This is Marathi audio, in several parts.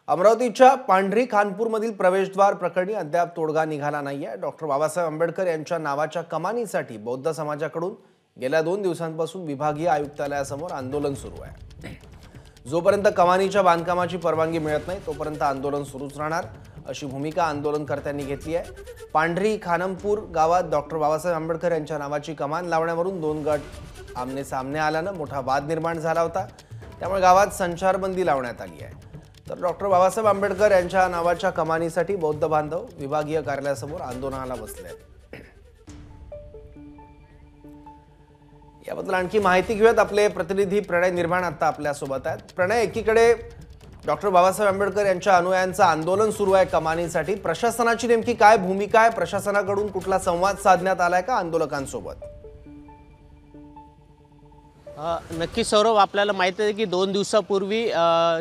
अमरावतीच्या पांढरी खानपूरमधील प्रवेशद्वार प्रकरणी अद्याप तोडगा निघाला नाहीये। डॉक्टर बाबासाहेब आंबेडकर यांच्या नावाच्या कमानीसाठी बौद्ध समाजाकडून गेल्या 2 दिवसांपासून विभागीय आयुक्तालयासमोर आंदोलन सुरू आहे। जोपर्यंत कमानीच्या बांधकामाची परवानगी मिळत नाही तोपर्यंत आंदोलन सुरूच राहणार अशी भूमिका आंदोलनकर्त्यांनी घेतली आहे। पांढरी खानपूर गावात डॉक्टर बाबासाहेब आंबेडकर यांच्या नावाची कमान लावण्यावरून 2 गट आमने सामने आल्याने मोठा वाद निर्माण झाला होता। त्यामुळे गावात संचारबंदी लावण्यात आली आहे। तर डॉक्टर बाबासाहेब आंबेडकर यांच्या नावाच्या कमानीसाठी बौद्ध बांधव विभागीय कार्यालयासमोर आंदोलनाला बसले आहेत। याबद्दल आणखी माहिती घेऊयात। आपले प्रतिनिधी प्रणय निर्माण आता आपल्या सोबत आहेत। प्रणय, एकीकडे डॉक्टर बाबासाहेब आंबेडकर यांच्या अनुयायांचं आंदोलन सुरू आहे कमानीसाठी, प्रशासनाची नेमकी काय भूमिका आहे? प्रशासनाकडून कुठला संवाद साधण्यात आलाय का आंदोलकांसोबत? नक्की सौरभ, आपल्याला माहिती आहे की 2 दिवसापूर्वी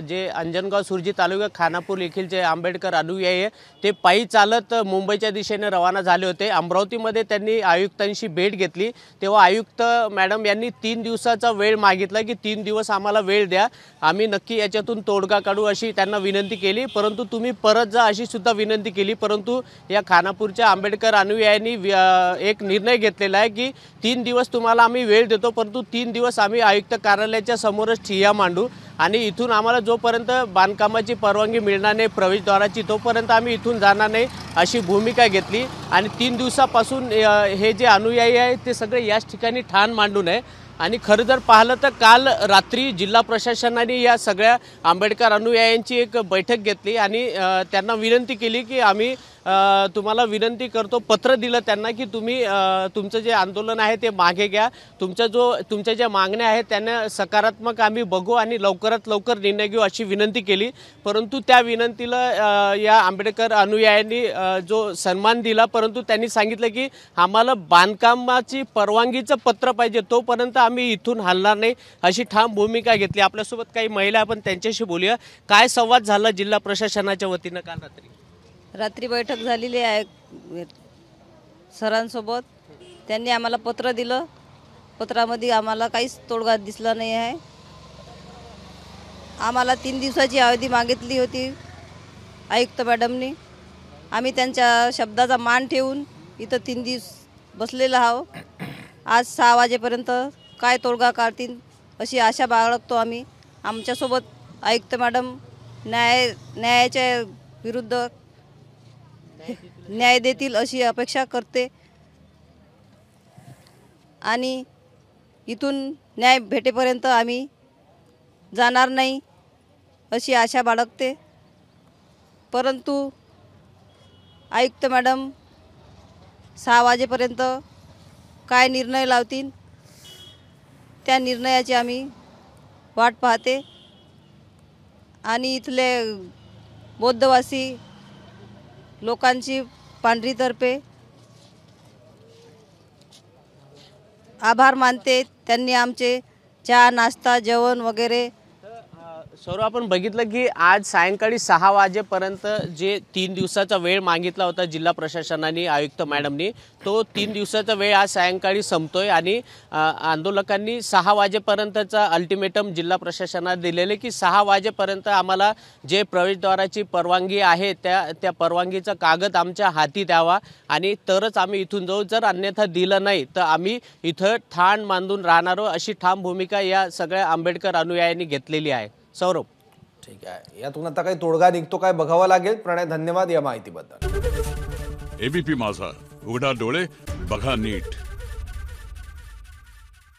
जे अंजनगाव सुरजी तालुका खानापूर येथील जे आंबेडकर अनुयायी आहे ते पायी चालत मुंबईच्या दिशेने रवाना झाले होते। अमरावतीमध्ये त्यांनी आयुक्तांशी भेट घेतली, तेव्हा आयुक्त मॅडम यांनी 3 दिवसाचा वेळ मागितला की 3 दिवस आम्हाला वेळ द्या, आम्ही नक्की याच्यातून तोडगा काढू अशी त्यांना विनंती केली। परंतु तुम्ही परत जा अशी सुद्धा विनंती केली, परंतु या खानापूरच्या आंबेडकर अनुयायांनी एक निर्णय घेतलेला आहे की 3 दिवस तुम्हाला आम्ही वेळ देतो, परंतु 3 दिवस आम्ही आयुक्त कार्यालयाच्या समोरच ठिय्या मांडू आणि इथून आम्हाला जोपर्यंत बांधकामाची परवानगी मिळणार नाही प्रवेशद्वाराची तोपर्यंत आम्ही इथून जाणार नाही अशी भूमिका घेतली। आणि 3 दिवसापासून हे जे अनुयायी आहेत ते सगळे याच ठिकाणी ठाण मांडून आहे। आणि खरं जर पाहिलं तर काल रात्री जिल्हा प्रशासनाने या सगळ्या आंबेडकर अनुयायांची एक बैठक घेतली आणि त्यांना विनंती केली की आम्ही तुम्हाला विनंती करतो, पत्र दिलं त्यांना की तुम्ही तुमचं जे आंदोलन आहे ते मागे घ्या, तुमच्या ज्या मागण्या आहेत त्यांना सकारात्मक आम्ही बघू आणि लवकरात लवकर निर्णय घेऊ अशी विनंती केली। परंतु त्या विनंतीला या आंबेडकर अनुयायांनी जो सन्मान दिला, परंतु त्यांनी सांगितलं की आम्हाला बांधकामाची परवानगीचं पत्र पाहिजे, तोपर्यंत आम्ही इथून हलणार नाही अशी ठाम भूमिका घेतली। आपल्यासोबत काही महिला आपण त्यांच्याशी बोलूया। काय संवाद झाला जिल्हा प्रशासनाच्या वतीनं काल रात्री बैठक झालेली आहे सरांसोबत। त्यांनी आम्हाला पत्र दिलं, पत्रामध्ये आम्हाला काहीच तोडगा दिसला नाही आहे। आम्हाला 3 दिवसाची अवधी मागितली होती आयुक्त मॅडमनी, आम्ही त्यांच्या शब्दाचा मान ठेवून इथं 3 दिवस बसलेलो आहोत। आज 6 वाजेपर्यंत काय तोडगा काढतील अशी आशा बाळगतो आम्ही। आमच्यासोबत आयुक्त मॅडम न्यायाच्या विरुद्ध न्याय देतील अशी अपेक्षा करते आणि इथून न्याय भेटेपर्यंत आम्ही जाणार नाही अशी आशा बाळगते। परंतु आयुक्त मॅडम 6 वाजेपर्यंत काय निर्णय लावतील त्या निर्णयाची आम्ही वाट पाहते आणि इथले बौद्धवासी लोकांची पांढरीतर्फे आभार मानते। त्यांनी आमचे चहा नाश्ता जेवण वगैरे सौरभ, आपण बघितलं की आज सायंकाळी 6 वाजेपर्यंत जे 3 दिवसाचा वेळ मागितला होता जिल्हा प्रशासनाने आयुक्त मॅडमनी, तो 3 दिवसाचा वेळ आज सायंकाळी संपतोय आणि आंदोलकांनी 6 वाजेपर्यंतचा अल्टिमेटम जिल्हा प्रशासनाने दिलेले की 6 वाजेपर्यंत आम्हाला जे प्रवेशद्वाराची परवानगी आहे त्या परवानगीचा कागद आमच्या हाती द्यावा आणि तरच आम्ही इथून जाऊ, जर अन्यथा दिलं नाही तर आम्ही इथं ठाण मांडून राहणार आहोत अशी ठाम भूमिका या सगळ्या आंबेडकर अनुयायांनी घेतलेली आहे। सौरभ, ठीक आहे, यातून आता काही तोडगा निघतो काय बघावं लागेल। प्रणय, धन्यवाद या माहितीबद्दल। एबीपी माझा, उघडा डोळे बघा नीट।